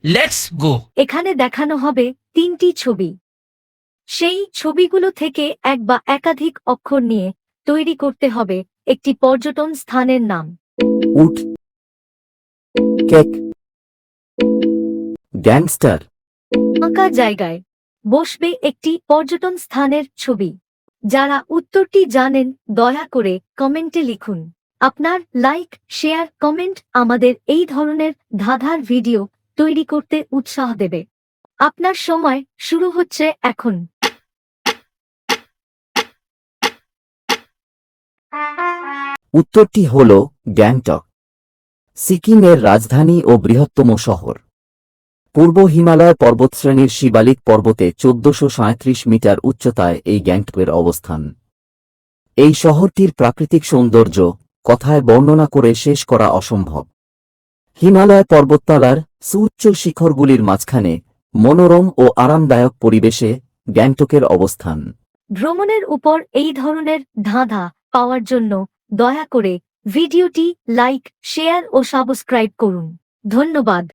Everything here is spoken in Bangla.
Let's go. এখানে দেখানো হবে 3টি ছবি। সেই ছবিগুলো থেকে এক বা একাধিক অক্ষর নিয়ে তৈরি করতে হবে একটি পর্যটন স্থানের নাম। উট, কেক, গ্যাংস্টার। ফাঁকা জায়গায় বসবে একটি পর্যটন স্থানের ছবি। যারা উত্তরটি জানেন দয়া করে কমেন্টে লিখুন। আপনার লাইক, শেয়ার, কমেন্ট আমাদের এই ধরনের ধাঁধার ভিডিও তৈরি করতে উৎসাহ দেবে। আপনার সময় শুরু হচ্ছে এখন। উত্তরটি হল গ্যাংটক, সিকিমের রাজধানী ও বৃহত্তম শহর। পূর্ব হিমালয় পর্বতশ্রেণীর শিবালিক পর্বতে 1437 মিটার উচ্চতায় এই গ্যাংটকের অবস্থান। এই শহরটির প্রাকৃতিক সৌন্দর্য কথায় বর্ণনা করে শেষ করা অসম্ভব। হিমালয় পর্বতমালার সুউচ্চ শিখরগুলির মাঝখানে মনোরম ও আরামদায়ক পরিবেশে গ্যাংটকের অবস্থান। ভ্রমণের উপর এই ধরনের ধাঁধা পাওয়ার জন্য দয়া করে ভিডিওটি লাইক, শেয়ার ও সাবস্ক্রাইব করুন। ধন্যবাদ।